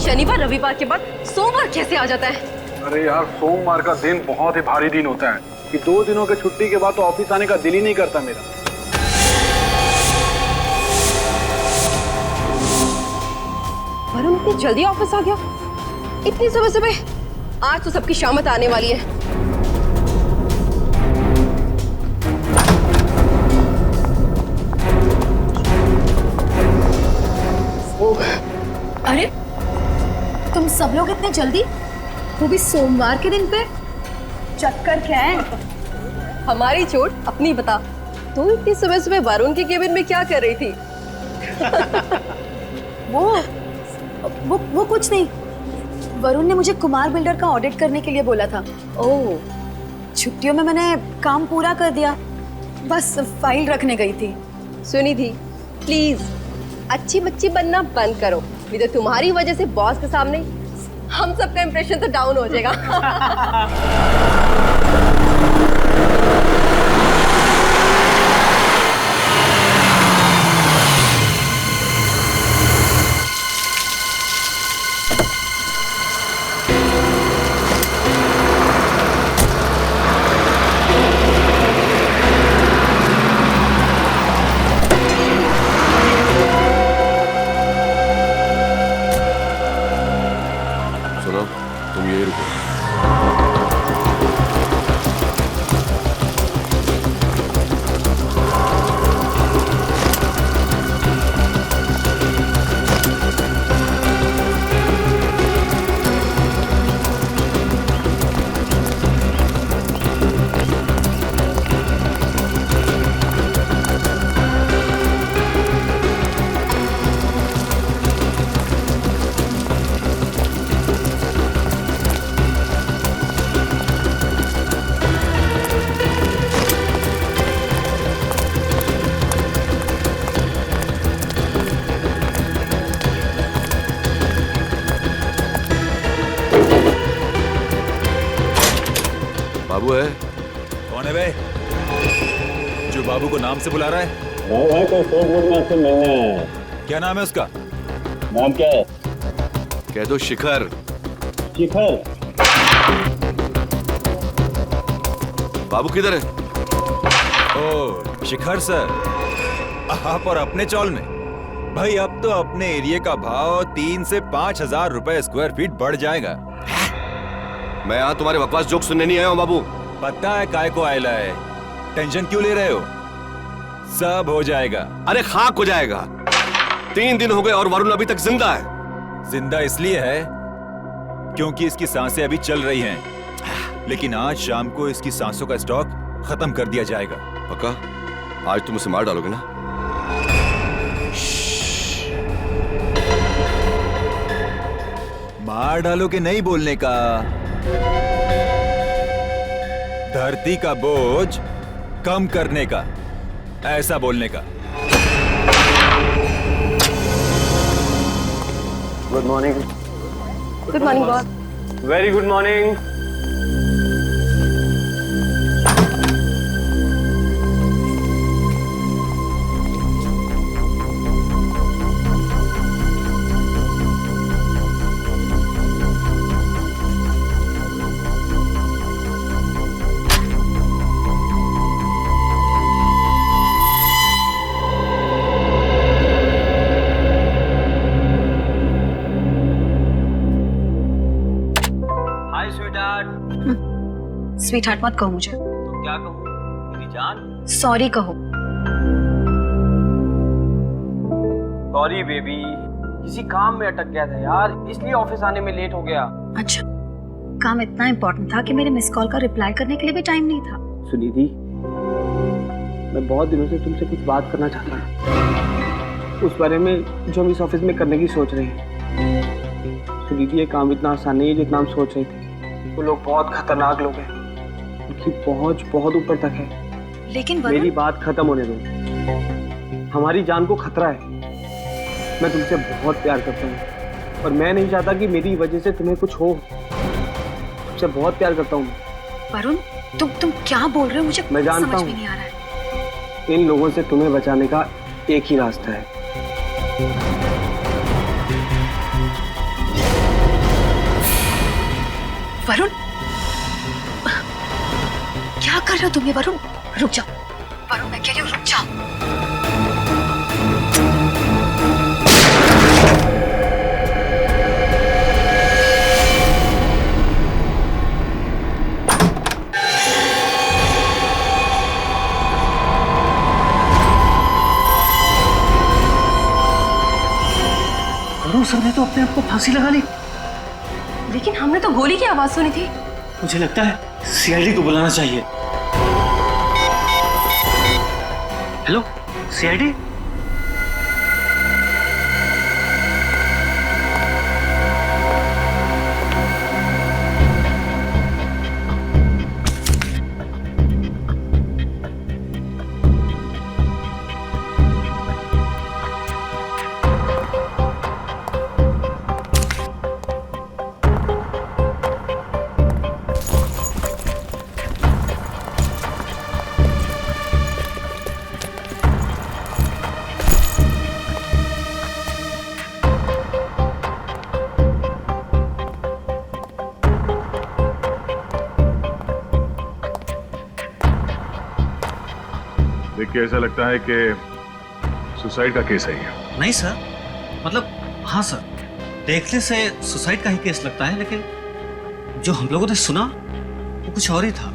शनिवार रविवार के बाद सोमवार कैसे आ जाता है? अरे यार, सोमवार का दिन बहुत ही भारी दिन होता है कि 2 दिनों के छुट्टी के बाद तो ऑफिस आने का दिल ही नहीं करता मेरा। वरुण इतनी जल्दी ऑफिस आ गया? इतनी सुबह सुबह? आज तो सबकी शामत आने वाली है। अरे तुम सब लोग इतने जल्दी, वो भी सोमवार के दिन पे? चक्कर क्या है? हमारी चोट अपनी बता। तू इतनी सुबह सुबह वरुण के केबिन में क्या कर रही थी? वो कुछ नहीं। वरुण ने मुझे कुमार बिल्डर का ऑडिट करने के लिए बोला था। ओह, छुट्टियों में मैंने काम पूरा कर दिया, बस फाइल रखने गई थी। सुनी थी, प्लीज अच्छी बच्ची बनना बंद करो, नहीं तो तुम्हारी वजह से बॉस के सामने हम सबका इंप्रेशन तो डाउन हो जाएगा। तुम यही रुको। बाबू है? कौन है बे जो बाबू को नाम से बुला रहा है? भाई कोई फोन में आपसे मिलना है। क्या नाम है उसका? नाम क्या है? कह दो शिखर। शिखर? बाबू किधर है? ओ शिखर सर, आप और अपने चौल में। भाई अब तो अपने एरिया का भाव 3 से 5,000 रुपए स्क्वायर फीट बढ़ जाएगा। मैं यहाँ तुम्हारे बकवास जोक सुनने नहीं आया हूँ बाबू। पता है काय को आयला है, टेंशन क्यों ले रहे हो? सब हो जाएगा। अरे खाक हो जाएगा। 3 दिन हो गए और वरुण अभी तक जिंदा है। जिंदा इसलिए है क्योंकि इसकी सांसें अभी चल रही हैं, लेकिन आज शाम को इसकी सांसों का स्टॉक खत्म कर दिया जाएगा। पक्का? आज तुम उसे मार डालोगे ना? मार डालोगे नहीं बोलने का, धरती का बोझ कम करने का, ऐसा बोलने का। Good morning. Good morning boss. Very good morning. Sweet heart मत कहो मुझे। तो क्या कहूँ मेरी जान? सॉरी कहो। सॉरी बेबी, किसी काम में अटक गया था यार, इसलिए ऑफिस आने में लेट हो गया। अच्छा, काम इतना इम्पोर्टेंट था कि मेरे मिस कॉल का रिप्लाई करने के लिए भी टाइम नहीं था? सुनिधि, मैं बहुत दिनों से तुमसे कुछ बात करना चाहता हूँ, उस बारे में जो हम इस ऑफिस में करने की सोच रहे हैं। सुनिधि, ये काम इतना आसान नहीं है जितना हम सोच रहे थे। वो लोग बहुत खतरनाक लोग हैं, उनकी पहुंच बहुत ऊपर तक है। लेकिन मेरी बात खत्म होने दो। हमारी जान को खतरा है। मैं तुमसे बहुत प्यार करता हूँ और मैं नहीं चाहता कि मेरी वजह से तुम्हें कुछ हो। तुमसे बहुत प्यार करता हूँ। वरुण, तुम क्या बोल रहे हो? मुझे मैं जानता समझ हूँ। में नहीं आ रहा है। इन लोगों से तुम्हें बचाने का एक ही रास्ता है। वरुण, क्या कर रहे हो तुम ये? वरुण रुक जाओ, वरुण मैं कह रही हूँ रुक जाओ। वरुण सर ने तो अपने आप को फांसी लगा ली। लेकिन हमने तो गोली की आवाज सुनी थी। मुझे लगता है सीआईडी को बुलाना चाहिए। Hello CID. देख के ऐसा लगता है कि सुसाइड का केस है ये। नहीं सर, मतलब हाँ सर, देखने से सुसाइड का ही केस लगता है, लेकिन जो हम लोगों ने सुना वो कुछ और ही था।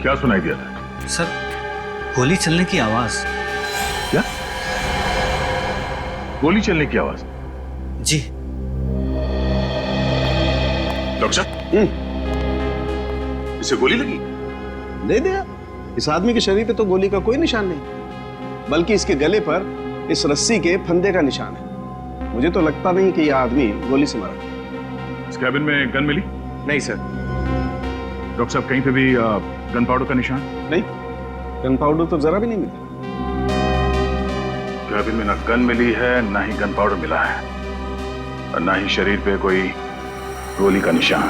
क्या सुनाई दिया था? सर, गोली चलने की आवाज। क्या? गोली चलने की आवाज? जी। डॉक्टर साहब, इसे गोली लगी? नहीं दिया। इस आदमी के शरीर पे तो गोली का कोई निशान नहीं, बल्कि इसके गले पर इस रस्सी के फंदे का निशान है। मुझे तो लगता नहीं कि यह आदमी गोली से मरा। इस कैबिन में गन मिली? नहीं सर। डॉक्टर साहब, कहीं पे भी गन पाउडर का निशान? नहीं, गन पाउडर तो जरा भी नहीं मिला। कैबिन में ना गन मिली है, ना ही गन पाउडर मिला है, और ना ही शरीर पे कोई गोली का निशान।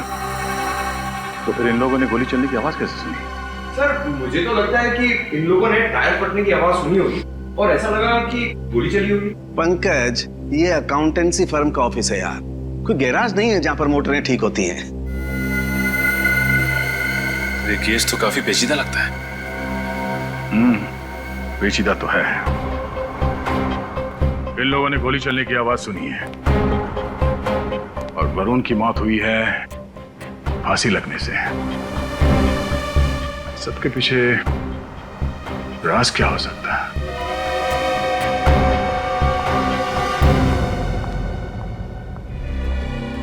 तो फिर इन लोगों ने गोली चलने की आवाज कैसे सुनी? सर, मुझे तो लगता है कि इन लोगों ने टायर फटने की आवाज सुनी होगी और ऐसा लगा कि गोली चली होगी। पंकज, ये अकाउंटेंसी फर्म का ऑफिस है यार, कोई गैराज नहीं है जहां पर मोटरें ठीक होती हैं। ये केस तो काफी पेचीदा लगता है। पेचीदा तो है। इन लोगों ने गोली चलने की आवाज सुनी है और वरुण की मौत हुई है फांसी लगने से। सबके पीछे राज क्या हो सकता है?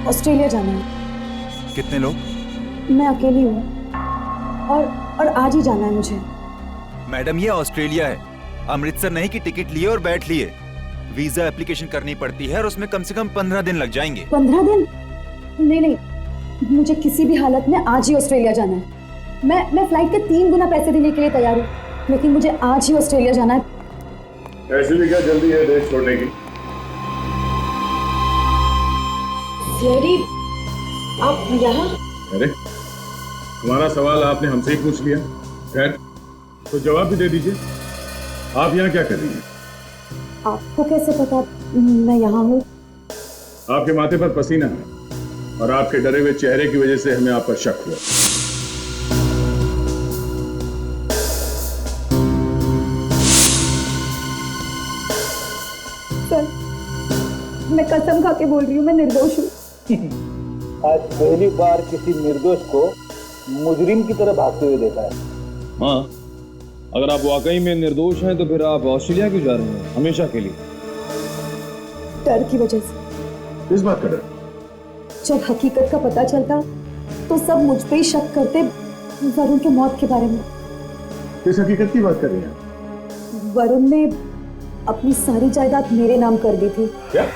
ऑस्ट्रेलिया जाना है। कितने लोग? मैं अकेली हूँ और आज ही जाना है मुझे। मैडम, ये ऑस्ट्रेलिया है, अमृतसर नहीं कि टिकट लिए और बैठ लिए। वीजा एप्लीकेशन करनी पड़ती है और उसमें कम से कम 15 दिन लग जाएंगे। 15 दिन? नहीं, मुझे किसी भी हालत में आज ही ऑस्ट्रेलिया जाना है। मैं फ्लाइट के 3 गुना पैसे देने के लिए तैयार हूँ, लेकिन मुझे आज ही ऑस्ट्रेलिया जाना है। ऐसे भी क्या जल्दी है देश छोड़ने की? आप यहाँ? अरे, हमारा सवाल आपने हमसे ही पूछ लिया। खैर, तो जवाब भी दे दीजिए। आप यहाँ क्या कर रही हैं? आपको कैसे पता मैं यहाँ हूँ? आपके माथे पर पसीना है और आपके डरे हुए चेहरे की वजह से हमें आप पर शक हुआ। सर, मैं कसम खा के बोल रही हूँ, मैं निर्दोष हूँ। आज पहली बार किसी निर्दोष को मुजरिम की तरह भागते हुए देखा है। हाँ, अगर आप वाकई में निर्दोष हैं तो फिर आप ऑस्ट्रेलिया क्यों जा रहे हैं हमेशा के लिए? डर की वजह से। किस बात का डर? जब हकीकत का पता चलता तो सब मुझ पे ही शक करते, वरुण की मौत के बारे में। किस हकीकत की बात कर रही हैं? वरुण ने अपनी सारी जायदाद मेरे नाम कर दी थी। क्या?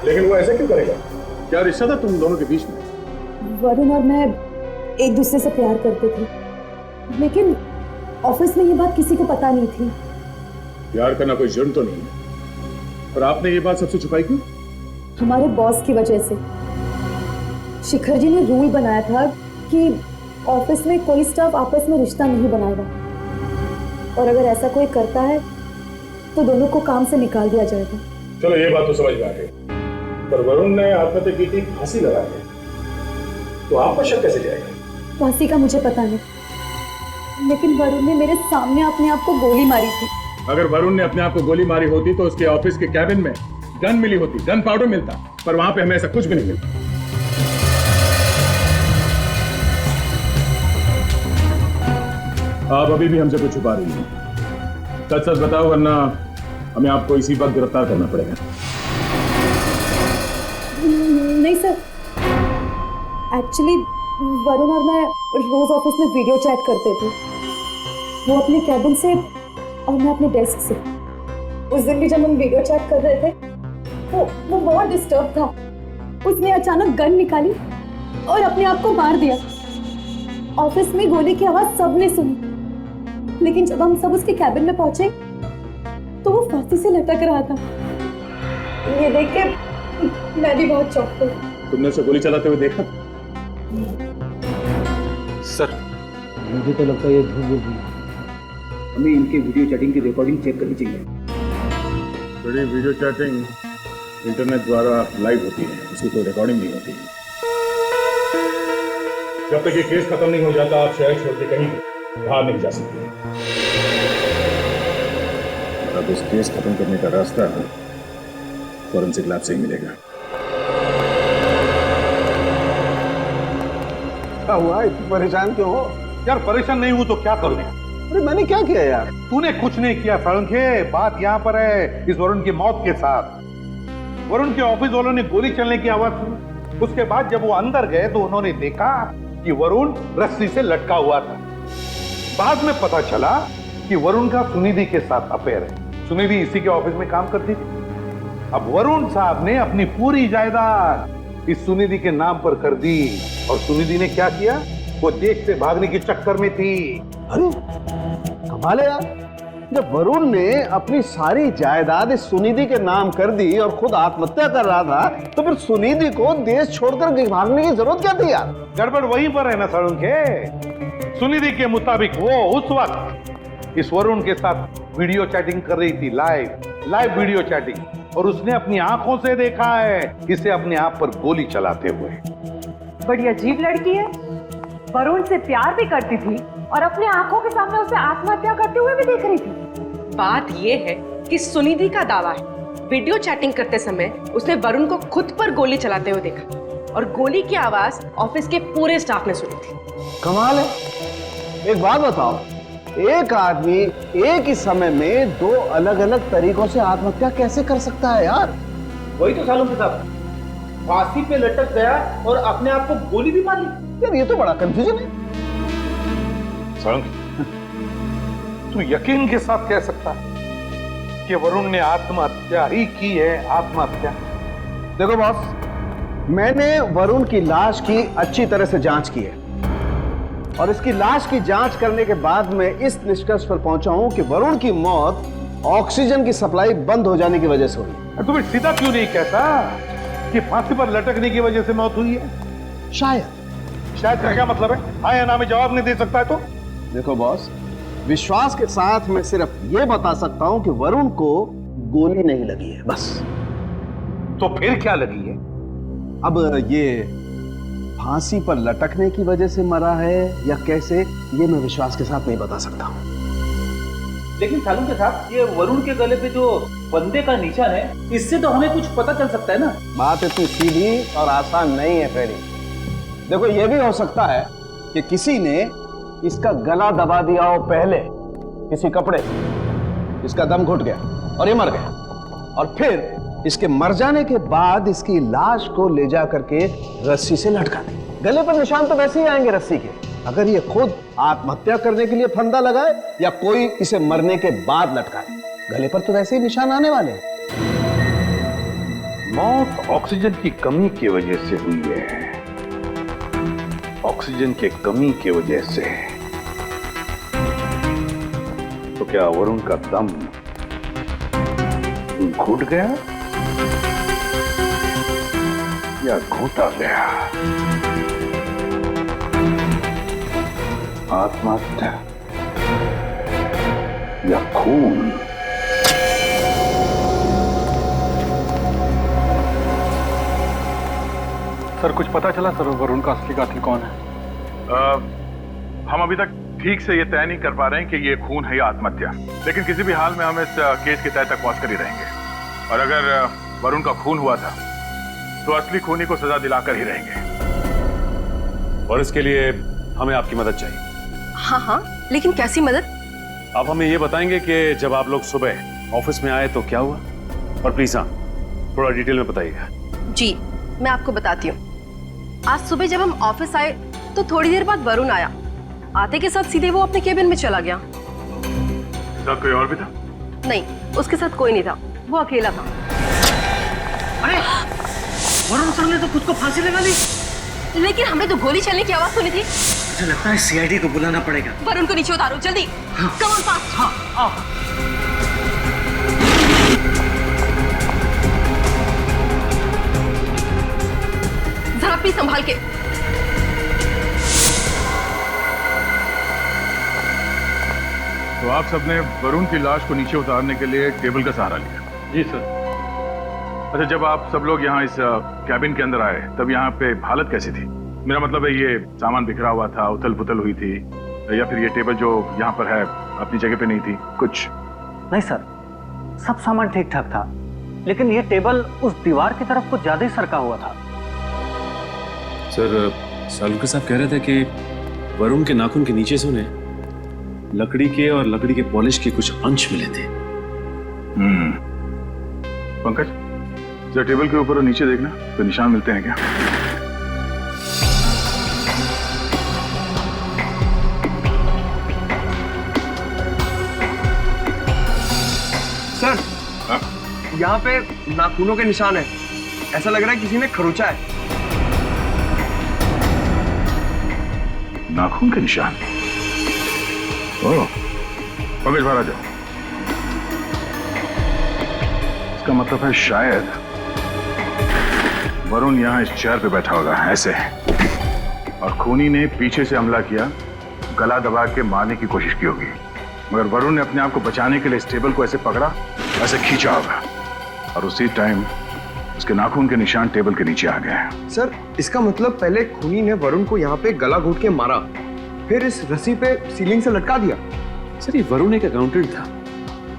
लेकिन वो ऐसा क्यों करेगा? क्या रिश्ता था तुम दोनों के बीच में? वरुण और मैं एक दूसरे से प्यार करते थे, लेकिन ऑफिस में ये बात किसी को पता नहीं थी। प्यार करना कोई जुर्म तो नहीं है, पर आपने ये बात सबसे छुपाई क्यों? हमारे बॉस की वजह से। शिखर जी ने रूल बनाया था कि ऑफिस में कोई स्टाफ आपस में रिश्ता नहीं बनाएगा, और अगर ऐसा कोई करता है तो दोनों को काम से निकाल दिया जाएगा। चलो, ये बात तो समझ में आ गई, पर वरुण ने आत्महत्या की थी फांसी लगा के। तो आप पर शक कैसे जाएगा? फांसी का मुझे पता नहीं, लेकिन वरुण ने मेरे सामने अपने आप को गोली मारी थी। अगर वरुण ने अपने आप को गोली मारी होती तो उसके ऑफिस के कैबिन में गन मिली होती, गन पाउडर मिलता, पर वहां पे हमें ऐसा कुछ भी नहीं मिलता। आप अभी भी हमसे कुछ छुपा रही हैं। सच सच बताओ, वरना हमें आपको इसी वक्त गिरफ्तार करना पड़ेगा। नहीं सर, एक्चुअली वरुण और मैं रोज ऑफिस में वीडियो चैट करते थे, वो अपने कैबिन से और मैं अपने डेस्क से। उस दिन भी जब हम वीडियो चैट कर रहे थे वो बहुत डिस्टर्ब था। उसने अचानक गन निकाली और अपने आप को मार दिया। ऑफिस में गोली की आवाज सबने सुनी, लेकिन जब हम सब उसके कैबिन में पहुंचे तो वो फांसी से लटक रहा था। ये देख के मैं भी बहुत चौंक गई। तुमने उसे गोली चलाते हुए देखा? सर, मुझे तो लगता है ये झूठ बोल रही है। हमें इनके वीडियो चैटिंग की रिकॉर्डिंग चेक करनी चाहिए। बड़ी वीडियो चैटिंग इंटरनेट द्वारा लाइव होती है, उसकी कोई रिकॉर्डिंग नहीं होती। जब तक ये केस खत्म नहीं हो जाता, आप शहर छोड़ के कहीं बाहर नहीं जा सकते। अब इस केस खत्म करने का रास्ता फॉरेंसिक लैब से ही मिलेगा। क्या हुआ, इतनी परेशान क्यों हो? यार परेशान नहीं हूं तो क्या करूं? अरे मैंने क्या किया यार? तूने कुछ नहीं किया सालुंखे, बात यहाँ पर है इस वरुण की मौत के साथ। वरुण के ऑफिस वालों ने गोली चलने की आवाज सुनी। उसके बाद जब वो अंदर गए तो उन्होंने देखा कि वरुण रस्सी से लटका हुआ था। बाद में पता चला कि वरुण का सुनिधि के साथ अफेयर है। सुनिधि इसी के ऑफिस में काम करती थी। अब वरुण साहब ने अपनी पूरी जायदाद इस सुनिधि के नाम पर कर दी, और सुनिधि ने क्या किया, वो देश से भागने के चक्कर में थी। अरे कमाल है यार, जब वरुण ने अपनी सारी जायदाद इस सुनिधि के नाम कर दी और खुद आत्महत्या कर रहा था, तो फिर सुनिधि को देश छोड़कर भागने की जरूरत क्या थी यार? गड़बड़ वहीं पर है ना सालुंखे। सुनिधि के मुताबिक वो उस वक्त इस वरुण के साथ वीडियो चैटिंग कर रही थी, लाइव वीडियो चैटिंग, और उसने अपनी आंखों से देखा है इसे अपने आप पर गोली चलाते हुए। बड़ी अजीब लड़की है, वरुण से प्यार भी करती थी और अपने आंखों के सामने उसे आत्महत्या करते हुए भी देख रही थी। बात ये है कि सुनिधि का दावा है वीडियो चैटिंग करते समय उसने वरुण को खुद पर गोली चलाते हुए देखा, और गोली की आवाज ऑफिस के पूरे स्टाफ ने सुनी थी। कमाल है। एक बात बताओ, एक आदमी एक ही समय में दो अलग अलग तरीकों से आत्महत्या कैसे कर सकता है यार? वही तो सालुंखे साहब, फांसी पे लटक गया और अपने आप को गोली भी मार ली। यार ये तो बड़ा कंफ्यूजन है। सालुंखे, तू यकीन के साथ कह सकता है कि वरुण ने आत्महत्या ही की है? आत्महत्या? देखो बॉस, मैंने वरुण की लाश की अच्छी तरह से जांच की है, और इसकी लाश की जांच करने के बाद मैं इस निष्कर्ष पर पहुंचा हूं कि वरुण की मौत ऑक्सीजन की सप्लाई बंद हो जाने की वजह से हुई। तुम्हें सीधा क्यों नहीं कहता कि फांसी पर लटकने की वजह से मौत हुई है? शायद का क्या मतलब है? हाँ या ना में जवाब नहीं दे सकता है तो? देखो बॉस, विश्वास के साथ मैं सिर्फ ये बता सकता हूं कि वरुण को गोली नहीं लगी है, बस। तो फिर क्या लगी है? अब ये फांसी पर लटकने की वजह से मरा है या कैसे, ये मैं विश्वास के साथ नहीं बता सकता हूं। लेकिन सालुंखे साहब, ये वरुण के गले पे जो बंदे का निशान है, इससे तो हमें कुछ पता चल सकता है ना? बात इतनी सीधी और आसान नहीं है फ्रेडी। देखो, ये भी हो सकता है कि किसी ने इसका गला दबा दिया हो पहले किसी कपड़े, इसका दम घुट गया और ये मर गया, और फिर इसके मर जाने के बाद इसकी लाश को ले जा करके रस्सी से लटका दी। गले पर निशान तो वैसे ही आएंगे रस्सी के। अगर ये खुद आत्महत्या करने के लिए फंदा लगाए या कोई इसे मरने के बाद लटकाए, गले पर तो वैसे ही निशान आने वाले हैं। मौत ऑक्सीजन की कमी की वजह से हुई है। ऑक्सीजन की कमी की वजह से। तो क्या वरुण का दम घुट गया या घोटा गया? आत्महत्या या खून? सर कुछ पता चला सर वरुण का असली कातिल कौन है? हम अभी तक ठीक से ये तय नहीं कर पा रहे हैं कि ये खून है या आत्महत्या, लेकिन किसी भी हाल में हम इस केस के तय तक पहुंच कर ही रहेंगे। और अगर वरुण का खून हुआ था तो असली खूनी को सजा दिलाकर ही रहेंगे। और इसके लिए हमें आपकी मदद चाहिए। हाँ हाँ, लेकिन कैसी मदद? आप हमें ये बताएंगे कि जब आप लोग सुबह ऑफिस में आए तो क्या हुआ, और प्लीज हाँ थोड़ा डिटेल में बताइएगा। जी मैं आपको बताती हूँ। आज सुबह जब हम ऑफिस आए तो थोड़ी देर बाद वरुण आया। आते के साथ सीधे वो अपने केबिन में चला गया। साथ कोई और भी था? नहीं, उसके साथ कोई नहीं था, वो अकेला था। अरे वरुण सर ने तो खुद को फांसी लगा ली। लेकिन हमने तो गोली चलने की आवाज सुनी थी। मुझे लगता है सीआईडी को बुलाना पड़ेगा। वरुण को नीचे उतारो जल्दी। Come on fast. हाँ आओ। जरा प्लीज संभाल के। तो आप सबने वरुण की लाश को नीचे उतारने के लिए टेबल का सहारा लिया? जी सर। अच्छा, जब आप सब लोग यहाँ इस कैबिन के अंदर आए तब यहाँ पे हालत कैसी थी? मेरा मतलब है ये सामान बिखरा हुआ था, उथल पुथल हुई थी, या फिर ये टेबल जो यहाँ पर है अपनी जगह पे नहीं थी? कुछ नहीं सर, सब सामान ठीक ठाक था, लेकिन ये टेबल उस दीवार की तरफ कुछ ज्यादा ही सरका हुआ था। सर सालुंके साहब कह रहे थे कि वरुण के नाखून के नीचे से उन्हें लकड़ी के और लकड़ी के पॉलिश के कुछ अंश मिले थे। पंकज, जरा टेबल के ऊपर और नीचे देखना, तो निशान मिलते हैं क्या? सर यहाँ पे नाखूनों के निशान है। ऐसा लग रहा है किसी ने खरोचा है। नाखून के निशान? ओह, पंकज बाहर आ जाओ। इसका मतलब है शायद वरुण यहाँ इस चेयर पे बैठा होगा ऐसे, और खूनी ने पीछे से हमला किया, गला दबा के मारने की कोशिश की होगी, मगर वरुण ने अपने आप को बचाने के लिए इस टेबल को ऐसे पकड़ा, ऐसे खींचा होगा, और उसी टाइम उसके नाखून के निशान टेबल के नीचे आ गए। सर इसका मतलब पहले खूनी ने वरुण को यहाँ पे गला घोट के मारा, फिर इस रस्सी पे सीलिंग से लटका दिया। सर ये वरुण एक अकाउंटेंट था,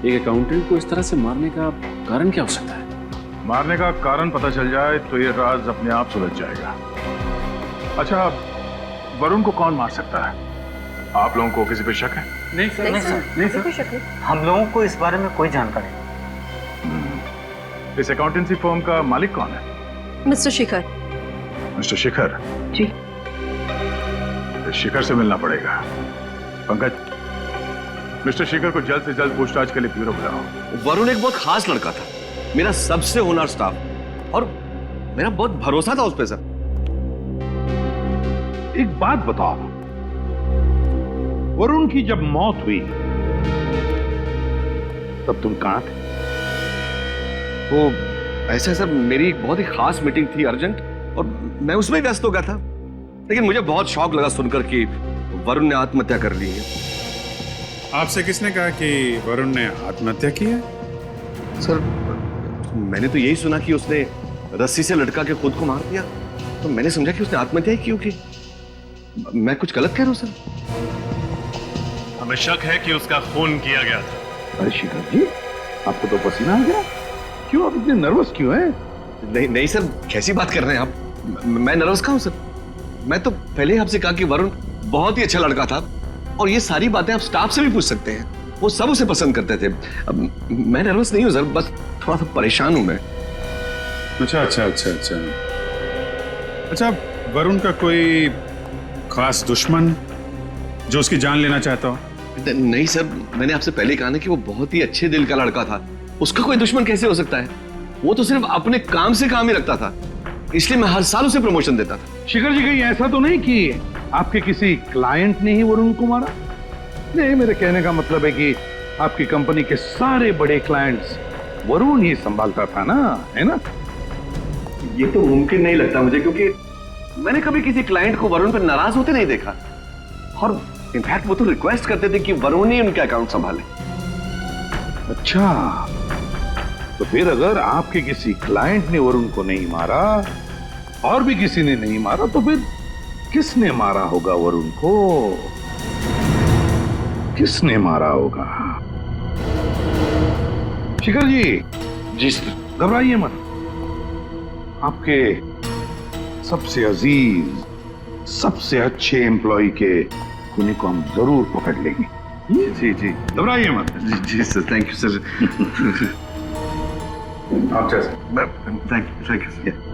एक अकाउंटेंट को इस तरह से मारने का कारण क्या हो सकता है? मारने का कारण पता चल जाए तो ये राज अपने आप सुलझ जाएगा। अच्छा, वरुण को कौन मार सकता है? आप लोगों को किसी पे शक है? नहीं सर, नहीं सर, हम लोगों को इस बारे में कोई जानकारी नहीं। इस अकाउंटेंसी फर्म का मालिक कौन है? मिस्टर शिखर। मिस्टर शिखर? जी। शिखर से मिलना पड़ेगा। पंकज, मिस्टर शिखर को जल्द से जल्द पूछताछ के लिए ब्यूरो बुलाओ। वरुण एक बहुत खास लड़का था, मेरा सबसे होनहार स्टाफ, और मेरा बहुत भरोसा था उस पे सर। एक बात बताओ, वरुण की जब मौत हुई तब तुम कहां थे? वो ऐसा सर, मेरी एक बहुत ही खास मीटिंग थी अर्जेंट, और मैं उसमें व्यस्त हो गया था, लेकिन मुझे बहुत शौक लगा सुनकर कि वरुण ने आत्महत्या कर ली है। आपसे किसने कहा कि वरुण ने आत्महत्या की है? सर मैंने तो यही सुना कि उसने रस्सी से लटका के खुद को मार दिया, तो मैंने समझा कि उसने आत्महत्या ही की होगी। मैं कुछ गलत कह रहा हूं सर? हमें शक है कि उसका खून किया गया था। अरे शिखर जी, आपको तो पसीना आ गया, क्यों आप इतने नर्वस क्यों हैं? नहीं नहीं सर, कैसी बात कर रहे हैं आप? मैं नर्वस कहाँ हूं सर? मैं तो पहले ही आपसे कहा कि वरुण बहुत ही अच्छा लड़का था, और ये सारी बातें आप स्टाफ से भी पूछ सकते हैं, वो सब उसे पसंद करते थे। अब मैं नर्वस नहीं हूं सर, बस थोड़ा सा परेशान हूं मैं। अच्छा अच्छा अच्छा अच्छा अच्छा, वरुण का कोई खास दुश्मन जो उसकी जान लेना चाहता हो? नहीं सर, मैंने आपसे पहले कहा ना कि वो बहुत ही अच्छे दिल का लड़का था, उसका कोई दुश्मन कैसे हो सकता है? वो तो सिर्फ अपने काम से काम ही रखता था, इसलिए मैं हर साल उसे प्रमोशन देता था। शिखर जी, कहीं ऐसा तो नहीं कि आपके किसी क्लाइंट ने ही वरुण को मारा? नहीं, मेरे कहने का मतलब है कि आपकी कंपनी के सारे बड़े क्लाइंट्स वरुण ही संभालता था ना, है ना? ये तो मुमकिन नहीं लगता मुझे, क्योंकि मैंने कभी किसी क्लाइंट को वरुण पर नाराज होते नहीं देखा, और इनफैक्ट वो तो रिक्वेस्ट करते थे कि वरुण ही उनके अकाउंट संभाले। अच्छा, तो फिर अगर आपके किसी क्लाइंट ने वरुण को नहीं मारा और भी किसी ने नहीं मारा तो फिर किसने मारा होगा वरुण को? किसने मारा होगा? शिखर जी सर, घबराइए मत। आपके सबसे अजीज, सबसे अच्छे एम्प्लॉय के खूनी को हम जरूर पकड़ लेंगे। जी जी, घबराइए मत। जी सर, थैंक यू सर। आप जैसे। Thank you sir.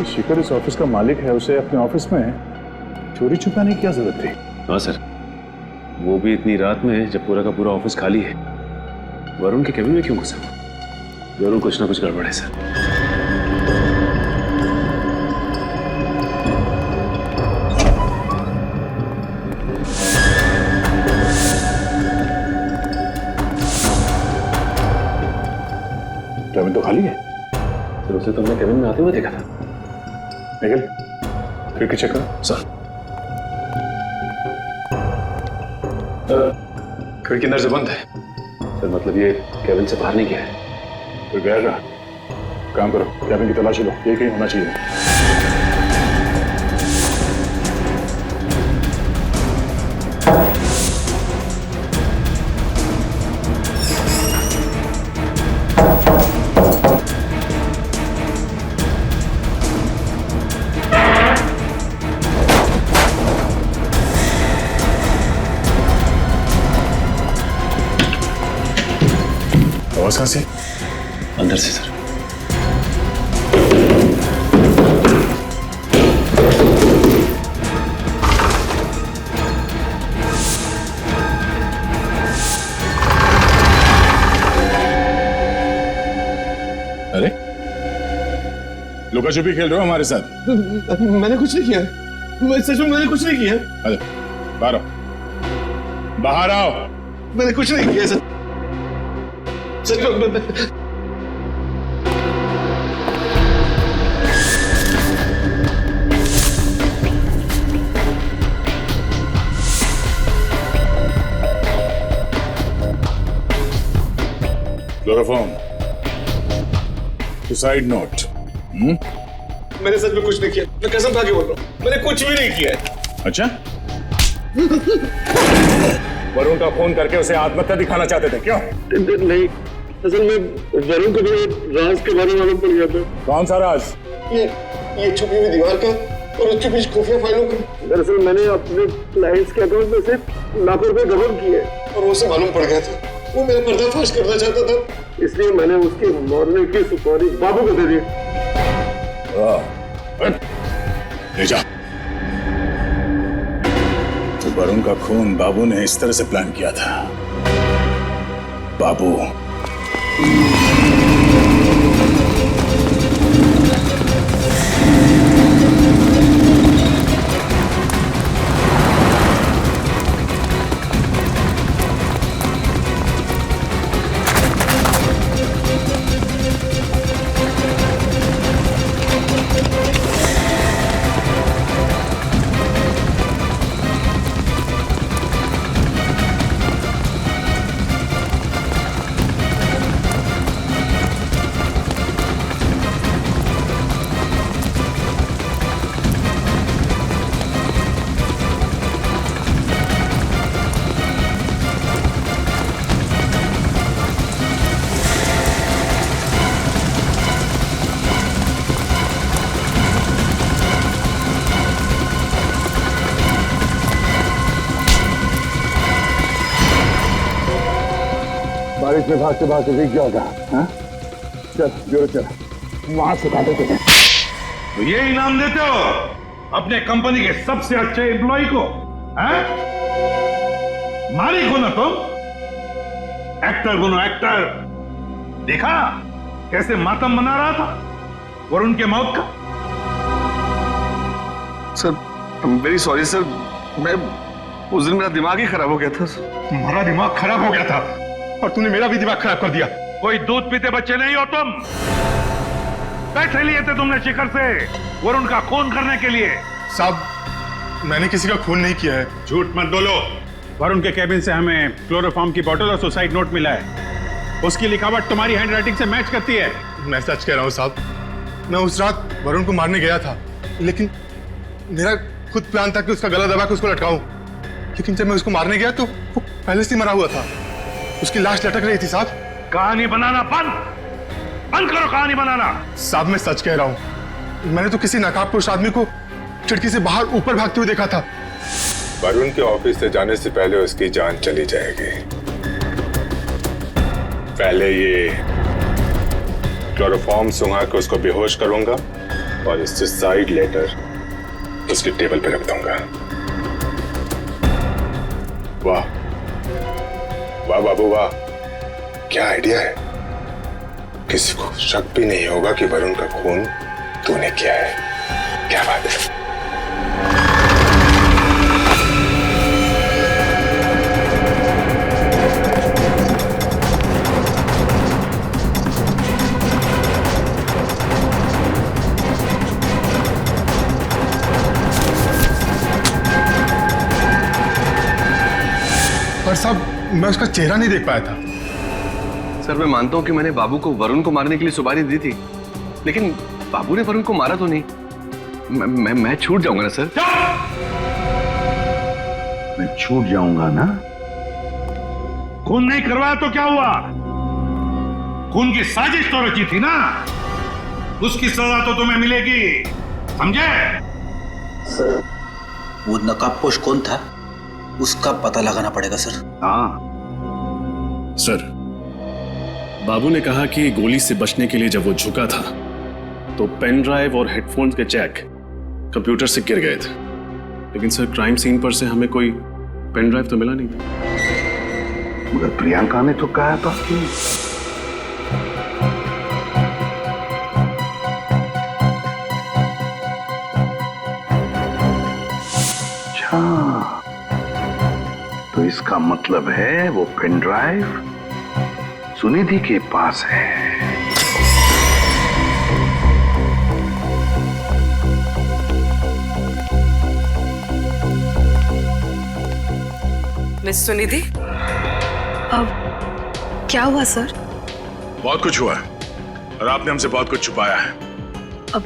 शिखर इस ऑफिस का मालिक है, उसे अपने ऑफिस में चोरी छुपाने की क्या जरूरत थी? हाँ सर, वो भी इतनी रात में जब पूरा का पूरा ऑफिस खाली है। वरुण के केबिन में क्यों घुसा? जरूर कुछ ना कुछ गड़बड़ है सर। केबिन तो खाली है सर, उसे तो हमने केबिन में आते हुए देखा था। निखिल, खिड़की चेक करो। सर, खिड़की अंदर से बंद है सर, मतलब ये केबिन से बाहर नहीं गया है। तो गया क्या? काम करो, केबिन की तलाशी लो, ये कहीं होना चाहिए। आवाज कहां से? अंदर से सर। अरे, लुका छुपी खेल रहे हो हमारे साथ? मैंने कुछ नहीं किया। मैं सच में मैंने कुछ नहीं किया। अरे, बाहर आओ, बाहर आओ। मैंने कुछ नहीं किया सर, सच में। Chloroform, suicide note. मैंने सच में कुछ नहीं किया, मैं कसम खा के बोल रहा हूँ, मैंने कुछ भी नहीं किया है। अच्छा, वरुण का फोन करके उसे आत्महत्या दिखाना चाहते थे क्यों? नहीं, असल में वरुण को भी राज के बारे में मालूम पड़ गया था। कौन सा राज? ये छुपी हुई दीवार का और उसके बीच खुफिया फाइलों का। दरअसल मैंने अपने क्लाइंट्स के अकाउंट में से लाखों रुपए गबन किए और उसे मालूम पड़ गया था। वो मेरा पर्दाफाश करना चाहता था, इसलिए मैंने उसके मरने की सुपारी बाबू को दे दी। ले जा। तो वरुण का खून बाबू ने इस तरह से प्लान किया था। बाबू बारिश में भागते भागते भीग गया होगा। हाँ? चल जोर चल, वहां से काटे थे। तो ये इनाम देते हो अपने कंपनी के सबसे अच्छे एम्प्लॉय को? हाँ? मालिक हो ना तुम, एक्टर बनो एक्टर। देखा कैसे मातम मना रहा था वरुण के मौत का? सर, वेरी सॉरी सर, मैं उस दिन मेरा दिमाग ही खराब हो गया था। तुम्हारा दिमाग खराब हो गया था और तूने मेरा भी दिमाग खराब कर दिया। कोई दूध पीते बच्चे नहीं हो तुम। पैसे लिए थे तुमने शिखर से वरुण का खून करने के लिए। साहब, मैंने किसी का खून नहीं किया है। झूठ मत बोलो। वरुण के कैबिन से हमें क्लोरोफॉर्म की बोतल और सुसाइड नोट मिला है। उसकी लिखावट तुम्हारी हैंडराइटिंग से मैच करती है। मैं सच कह रहा हूँ साहब, मैं उस रात वरुण को मारने गया था, लेकिन मेरा खुद प्लान था कि उसका गला दबा के उसको लटकाऊं। लेकिन जब मैं उसको मारने गया तो वो पहले से ही मरा हुआ था, उसकी लाश लटक रही थी। साहब, कहानी बनाना बंद करो, कहानी बनाना। साहब, मैं सच कह रहा हूँ, मैंने तो किसी नकाबपोश आदमी को खिड़की से बाहर ऊपर भागते हुए देखा था। वरुण के ऑफिस से जाने से पहले उसकी जान चली जाएगी। पहले ये क्लोरोफॉर्म सुंघा के उसको बेहोश करूंगा और इस सुसाइड लेटर उसकी टेबल पे रख दूंगा। वाह वाह बाबू वाह, क्या आइडिया है। किसी को शक भी नहीं होगा कि वरुण का खून तूने किया है। क्या बात है। पर साहब, मैं उसका चेहरा नहीं देख पाया था। सर, मैं मानता हूं कि मैंने बाबू को वरुण को मारने के लिए सुपारी दी थी, लेकिन बाबू ने वरुण को मारा तो नहीं। मैं छूट जाऊंगा ना सर। मैं छूट जाऊंगा ना? खून नहीं करवाया तो क्या हुआ? खून की साजिश तो रची थी ना, उसकी सजा तो तुम्हें मिलेगी, समझे? सर, वो नकाबपोश कौन था उसका पता लगाना पड़ेगा सर। हाँ सर, बाबू ने कहा कि गोली से बचने के लिए जब वो झुका था तो पेन ड्राइव और हेडफोन्स के जैक कंप्यूटर से गिर गए थे, लेकिन सर क्राइम सीन पर से हमें कोई पेन ड्राइव तो मिला नहीं था। मगर प्रियंका ने तो कहा था कि तो इसका मतलब है वो पेन ड्राइव सुनिधि के पास है। मिस सुनिधि, अब क्या हुआ सर? बहुत कुछ हुआ है और आपने हमसे बहुत कुछ छुपाया है। अब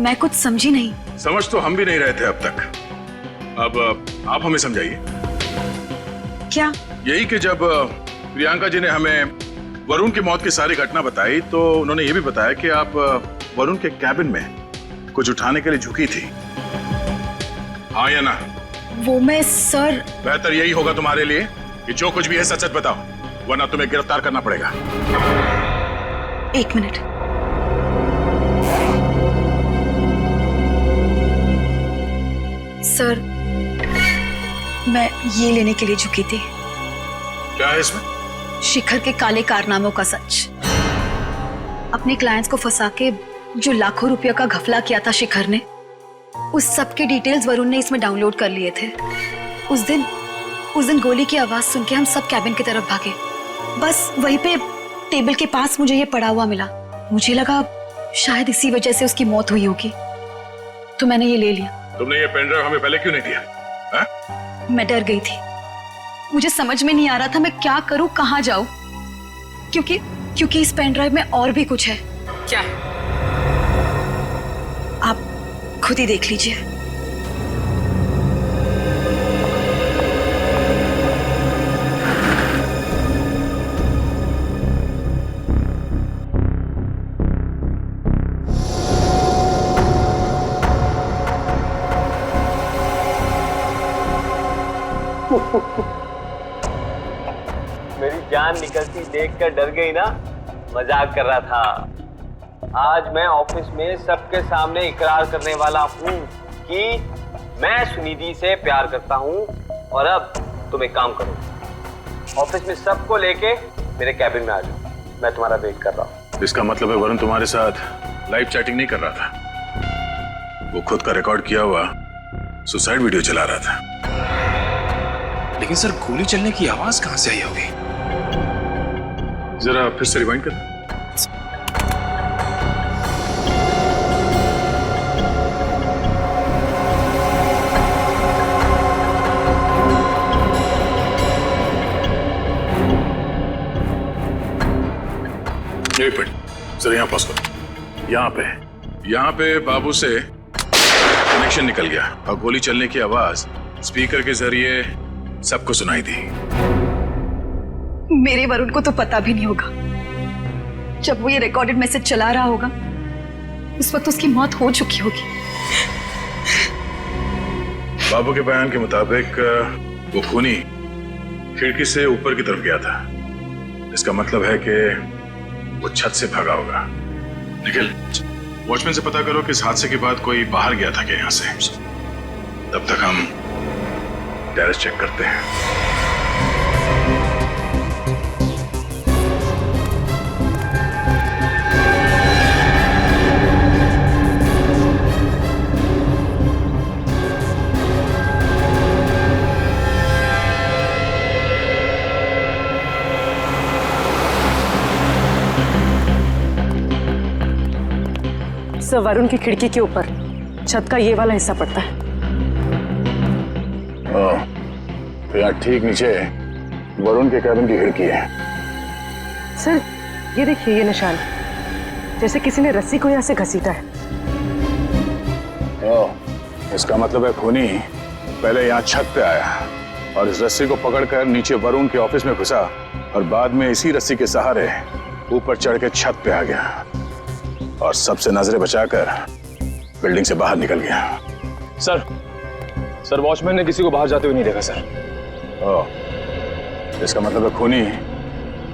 मैं कुछ समझी नहीं। समझ तो हम भी नहीं रहे थे अब तक। अब आप हमें समझाइए। क्या? यही कि जब प्रियंका जी ने हमें वरुण की मौत की सारी घटना बताई तो उन्होंने ये भी बताया कि आप वरुण के कैबिन में कुछ उठाने के लिए झुकी थी, हाँ या ना? वो मैं सर, बेहतर यही होगा तुम्हारे लिए कि जो कुछ भी है सच सच बताओ, वरना तुम्हें गिरफ्तार करना पड़ेगा। एक मिनट। सर, मैं ये लेने के लिए झुकी थी। क्या है इसमें? शिखर के काले कारनामों का सच। अपने क्लाइंट्स को फंसा के जो लाखों रुपयों का घपला किया था शिखर ने, उस सब के डिटेल्स वरुण ने इसमें डाउनलोड कर लिए थे। उस दिन गोली की आवाज सुन के हम सब कैबिन की तरफ भागे। बस वहीं पे टेबल के पास मुझे ये पड़ा हुआ मिला। मुझे लगा शायद इसी वजह से उसकी मौत हुई होगी, तो मैंने ये ले लिया। तुमने ये पेन ड्राइव हमें पहले क्यों नहीं दिया? हा? मैं डर गई थी। मुझे समझ में नहीं आ रहा था मैं क्या करूं, कहां जाऊं, क्योंकि इस पेन ड्राइव में और भी कुछ है। क्या? आप खुद ही देख लीजिए। मेरी जान निकलती देखकर डर गई ना? मजाक कर रहा था। आज मैं ऑफिस में सबके सामने इकरार करने वाला हूँ कि मैं सुनिधि से प्यार करता हूँ। और अब तुम एक काम करो, ऑफिस में सबको लेके मेरे कैबिन में आ जाओ, मैं तुम्हारा वेट कर रहा हूँ। इसका मतलब है वरुण तुम्हारे साथ लाइव चैटिंग नहीं कर रहा था, वो खुद का रिकॉर्ड किया हुआ सुसाइड वीडियो चला रहा था। लेकिन सर गोली चलने की आवाज कहां से आई होगी? जरा फिर से रिवाइंड कर। एक मिनट, जरा यहाँ पॉज करो। यहाँ पे बाबू से कनेक्शन निकल गया और गोली चलने की आवाज स्पीकर के जरिए सबको सुनाई दी। मेरे वरुण को तो पता भी नहीं होगा। जब वो ये रिकॉर्डेड मैसेज चला रहा होगा उस वक्त उसकी मौत हो चुकी होगी। बाबू के बयान के मुताबिक वो खूनी खिड़की से ऊपर की तरफ गया था। इसका मतलब है कि वो छत से भागा होगा। निखिल, वॉचमैन से पता करो कि इस हादसे के बाद कोई बाहर गया था क्या यहाँ से। तब तक हम टेरेस चेक करते हैं। सर, वरुण की खिड़की के ऊपर छत का ये वाला हिस्सा पड़ता है। तो यहाँ ठीक नीचे वरुण के कैबिन की खिड़की है। सर, ये देखिए, ये निशान जैसे किसी ने रस्सी को यहाँ से घसीटा है। इसका मतलब है खूनी पहले यहाँ छत पे आया और इस रस्सी को पकड़कर नीचे वरुण के ऑफिस में घुसा और बाद में इसी रस्सी के सहारे ऊपर चढ़ के छत पे आ गया और सबसे नजरें बचाकर बिल्डिंग से बाहर निकल गया। सर वॉचमैन ने किसी को बाहर जाते हुए नहीं देखा सर। इसका मतलब है खूनी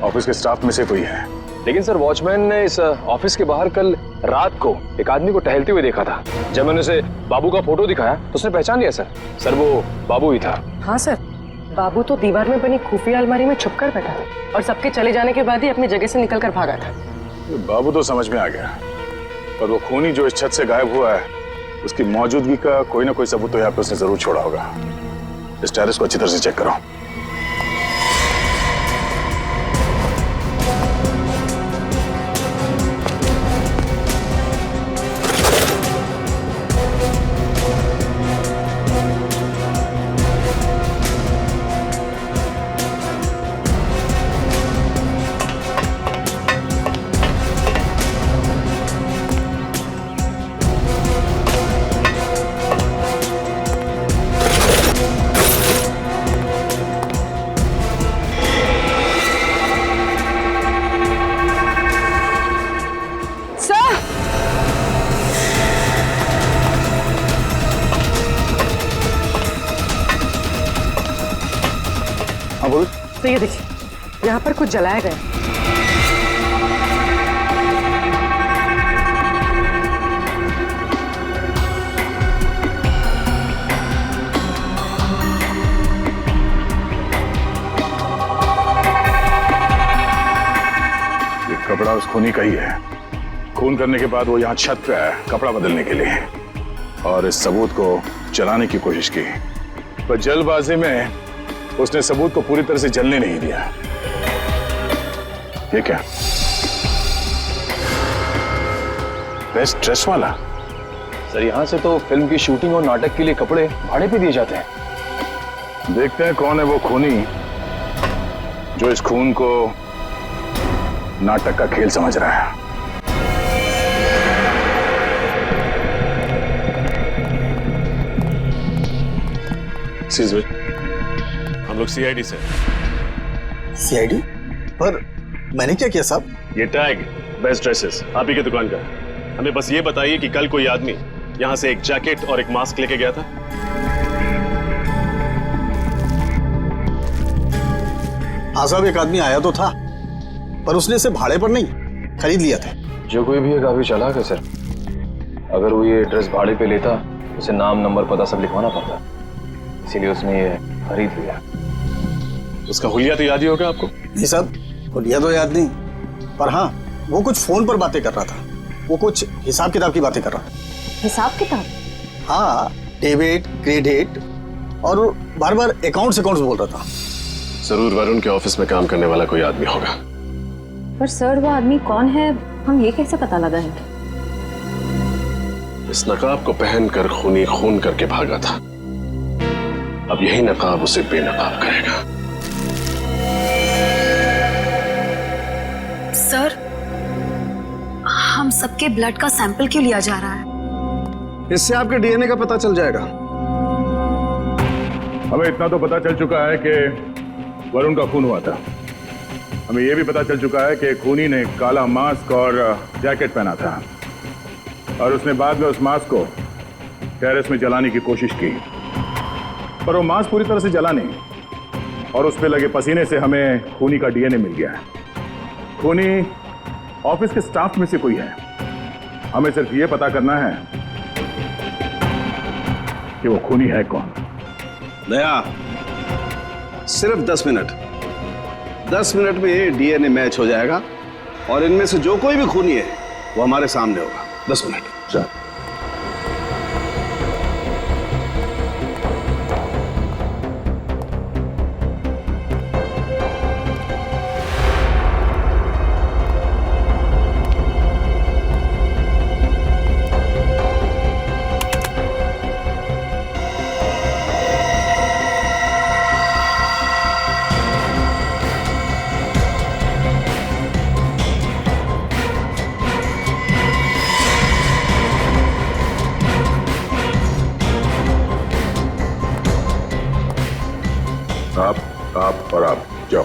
ऑफिस के स्टाफ में से कोई है। लेकिन सर वॉचमैन ने इस ऑफिस के बाहर कल रात को एक आदमी को टहलते हुए देखा था। जब मैंने उसे बाबू का फोटो दिखाया तो उसने पहचान लिया सर वो बाबू ही था। हाँ सर, बाबू तो दीवार में बनी खुफिया अलमारी में छुपकर बैठा था और सबके चले जाने के बाद ही अपनी जगह से निकलकर भागा था। बाबू तो समझ में आ गया, पर वो खूनी जो इस छत से गायब हुआ है उसकी मौजूदगी का कोई ना कोई सबूत तो यहाँ पे उसने जरूर छोड़ा होगा। इस टेरेस को अच्छी तरह से चेक करो। तो ये देखिए, यहाँ पर कुछ जलाया गया। ये कपड़ा उस खूनी का ही है। खून करने के बाद वो यहाँ छत पे आया कपड़ा बदलने के लिए और इस सबूत को जलाने की कोशिश की, पर जल्दबाजी में उसने सबूत को पूरी तरह से जलने नहीं दिया। ये क्या? बेस्ट ड्रेस वाला? सर यहाँ से तो फिल्म की शूटिंग और नाटक के लिए कपड़े भाड़े पे दिए जाते हैं। देखते हैं कौन है वो खूनी जो इस खून को नाटक का खेल समझ रहा है। हम लोग सीआईडी से। सीआईडी? पर मैंने क्या किया साहब? ये टैग बेस्ट ड्रेसेस आप ही की दुकान का। हमें बस ये बताइए कि कल कोई आदमी यहाँ से एक जैकेट और एक मास्क लेके गया था? हाँ साहब, एक आदमी आया तो था, पर उसने इसे भाड़े पर नहीं खरीद लिया था। जो कोई भी है काफी चालाक है सर। अगर वो ये ड्रेस भाड़े पे लेता उसे नाम नंबर पता सब लिखवाना पड़ता, इसीलिए उसने ये खरीद लिया। उसका हुलिया तो याद ही होगा आपको? नहीं साहब, हुलिया तो याद नहीं, पर हाँ वो कुछ फोन पर बातें कर रहा था। वो कुछ हिसाब किताब की बातें कर रहा था। हिसाब किताब? हाँ, डेबिट क्रेडिट और बार बार अकाउंट्स बोल रहा था। जरूर वरुण के ऑफिस में काम करने वाला कोई आदमी होगा। पर सर वो आदमी कौन है, हम ये कैसे पता लगा है? इस नकाब को पहनकर खूनी खून करके भागा था, अब यही नकाब उसे बेनकाब करेगा। सर, हम सबके ब्लड का सैंपल क्यों लिया जा रहा है? इससे आपके डीएनए का पता चल जाएगा। हमें इतना तो पता चल चुका है कि वरुण का खून हुआ था। हमें यह भी पता चल चुका है कि खूनी ने काला मास्क और जैकेट पहना था और उसने बाद में उस मास्क को टेरेस में जलाने की कोशिश की, पर वो मास्क पूरी तरह से जला नहीं और उस पे लगे पसीने से हमें खूनी का डीएनए मिल गया है। खूनी ऑफिस के स्टाफ में से कोई है। हमें सिर्फ ये पता करना है कि वो खूनी है कौन। दया, सिर्फ 10 मिनट। 10 मिनट में ये डीएनए मैच हो जाएगा और इनमें से जो कोई भी खूनी है वो हमारे सामने होगा। 10 मिनट। चल। आप और आप जाओ।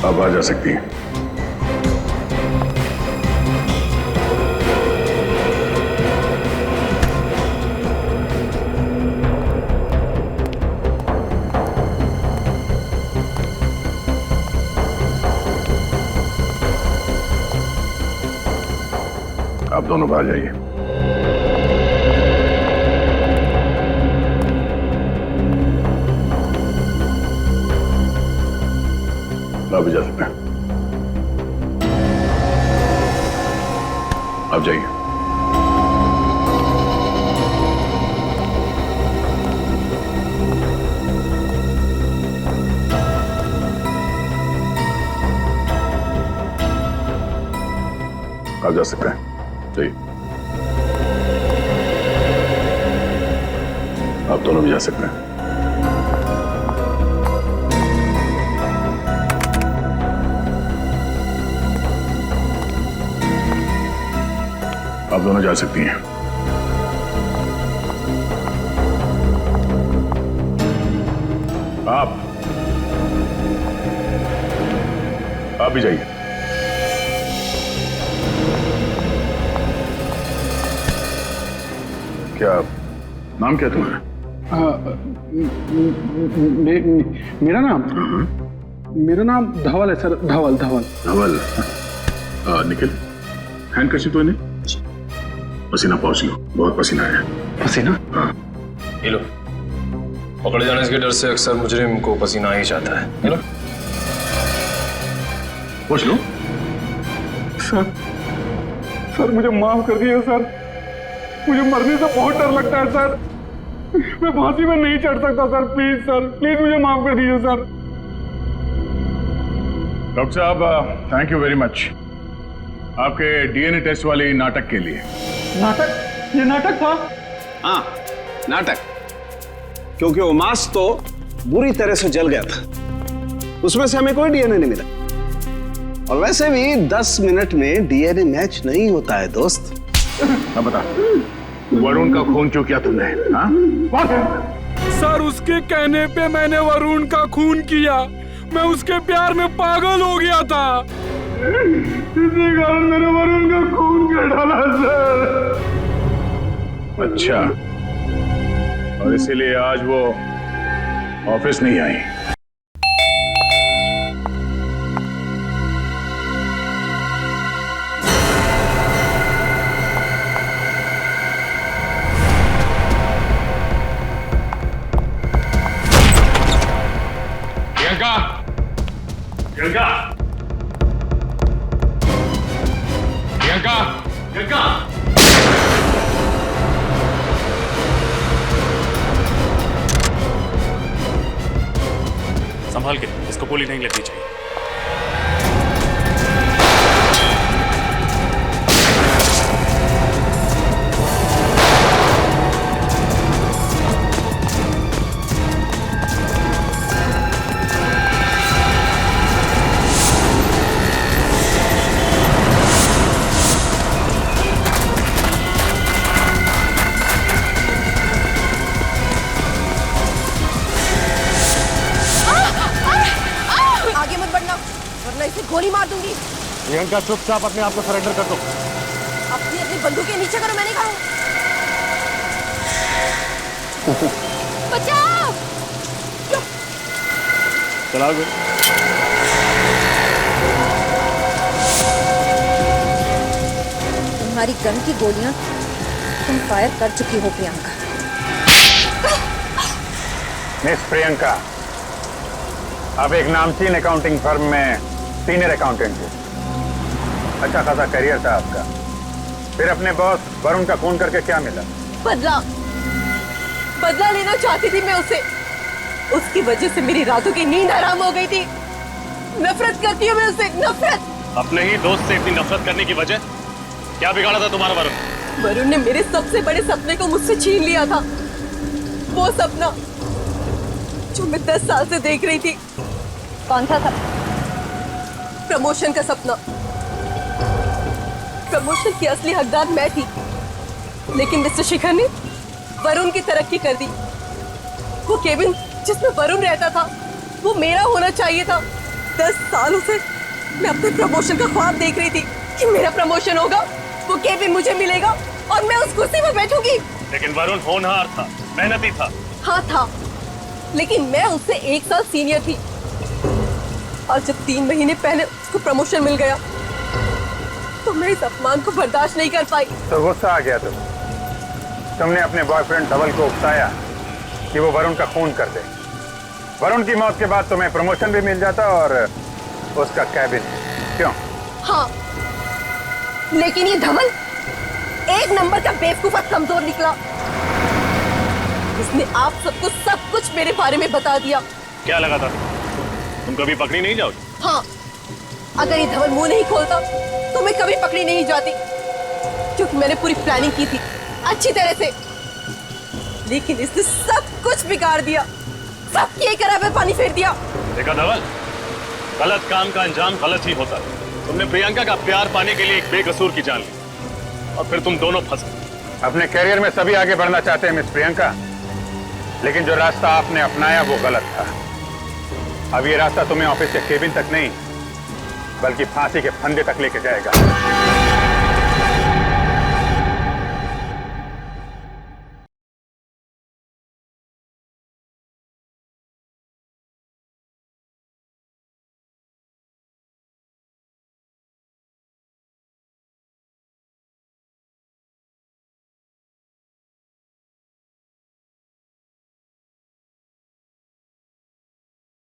आप आ जा सकती हैं। आप दोनों बाहर जाइए। आप भी जा सकते हैं। आप जाइए। आप जा सकते हैं। चाहिए। आप दोनों भी जा सकते हैं। आप दोनों जा सकती हैं। आप भी जाइए। क्या नाम क्या तुम्हारा? मेरा नाम धवल है सर। धवल। निखिल, हैंड कर्शिफ तो नहीं? पसीना पहुंच लो, बहुत पसीना आया। पसीना? हाँ। ये लो। पकड़े जाने के डर से अक्सर मुजरिम को पसीना आ ही जाता है। ये लो। पहुंच लो। सर मुझे माफ कर दीजिए सर, मुझे मरने से बहुत डर लगता है सर। मैं फांसी में नहीं चढ़ सकता सर। प्लीज सर, प्लीज मुझे माफ कर दीजिए सर। डॉक्टर साहब, थैंक यू वेरी मच आपके डीएनए टेस्ट वाली नाटक के लिए। नाटक? ये नाटक था? हाँ, नाटक। क्योंकि वो मास्क तो बुरी तरह से जल गया था, उसमें से हमें कोई डीएनए नहीं मिला। और वैसे भी 10 मिनट में डीएनए मैच नहीं होता है दोस्त। अब बता, वरुण का खून क्यों किया तुमने? हाँ? सर, उसके कहने पे मैंने वरुण का खून किया। मैं उसके प्यार में पागल हो गया था। इसी कारण मैंने वरुण का खून कर डाला सर। अच्छा, और इसीलिए आज वो ऑफिस नहीं आई। प्रियंका, संभाल के, इसको गोली नहीं लगनी चाहिए। आगे मत बढ़ना वरना इसे गोली मार दूंगी। प्रियंका चुपचाप अपने आप को सरेंडर कर दो। अपनी अपनी बंदूक के नीचे करो, मैंने कहा। बचाओ! चला गो। तुम्हारी गन की गोलियां तुम फायर कर चुकी हो प्रियंका। मिस प्रियंका, अब एक नामचीन अकाउंटिंग फर्म में सीनियर अकाउंटेंट है। अच्छा खासा करियर था आपका, फिर अपने बॉस वरुण का खून करके क्या मिला? बदला बदला लेना चाहती थी मैं उससे। उसकी वजह से मेरी रातों की नींद हराम हो गई थी। नफरत करती हूँ मैं उससे, नफरत। अपने ही दोस्त से इतनी नफरत करने की वजह क्या बिगाड़ा था तुम्हारा वरुण? वरुण ने मेरे सबसे बड़े सपने को मुझसे छीन लिया था। वो सपना जो मैं 10 साल से देख रही थी। कौन सा था? प्रमोशन का सपना। प्रमोशन की असली हकदार मैं थी, लेकिन मिस्टर शिखर ने वरुण की तरक्की कर दी। वो केबिन जिसमें वरुण रहता था वो मेरा होना चाहिए था। 10 सालों से मैं अपने प्रमोशन का ख्वाब देख रही थी कि मेरा प्रमोशन होगा, वो केबिन मुझे मिलेगा और मैं उस कुर्सी पर बैठूंगी। लेकिन वरुण होनहार था, मेहनती था। हाँ था, लेकिन मैं उससे 1 साल सीनियर थी। और जब 3 महीने पहले उसको प्रमोशन मिल गया तो मैं इस अपमान को बर्दाश्त नहीं कर पाई। तो गुस्सा आ गया तुमने अपने बॉयफ्रेंड धवल को उकसाया कि वो वरुण का खून कर दे। वरुण की मौत के बाद तुम्हें प्रमोशन भी मिल जाता और उसका कैबिन। क्यों? हाँ, लेकिन ये धवल 1 नंबर का बेवकूफ और कमजोर निकला। उसने आप सबको सब कुछ मेरे बारे में बता दिया। क्या लगा था तुम कभी पकड़ी नहीं जाओगी? हाँ, अगर ये धवल मुंह नहीं खोलता तो मैं कभी पकड़ी नहीं जाती, क्योंकि मैंने पूरी प्लानिंग की थी अच्छी तरह से। लेकिन इसने सब कुछ बिगाड़ दिया, सबकी एक राह पे पानी फेर दिया। देखा धवल, गलत काम का अंजाम गलत ही होता है। तुमने प्रियंका का प्यार पाने के लिए एक बेकसूर की जान ली और फिर तुम दोनों फंस गए। अपने करियर में सभी आगे बढ़ना चाहते हैं मिस प्रियंका, लेकिन जो रास्ता आपने अपनाया वो गलत था। अब ये रास्ता तुम्हें ऑफिस के केबिन तक नहीं बल्कि फांसी के फंदे तक लेके जाएगा।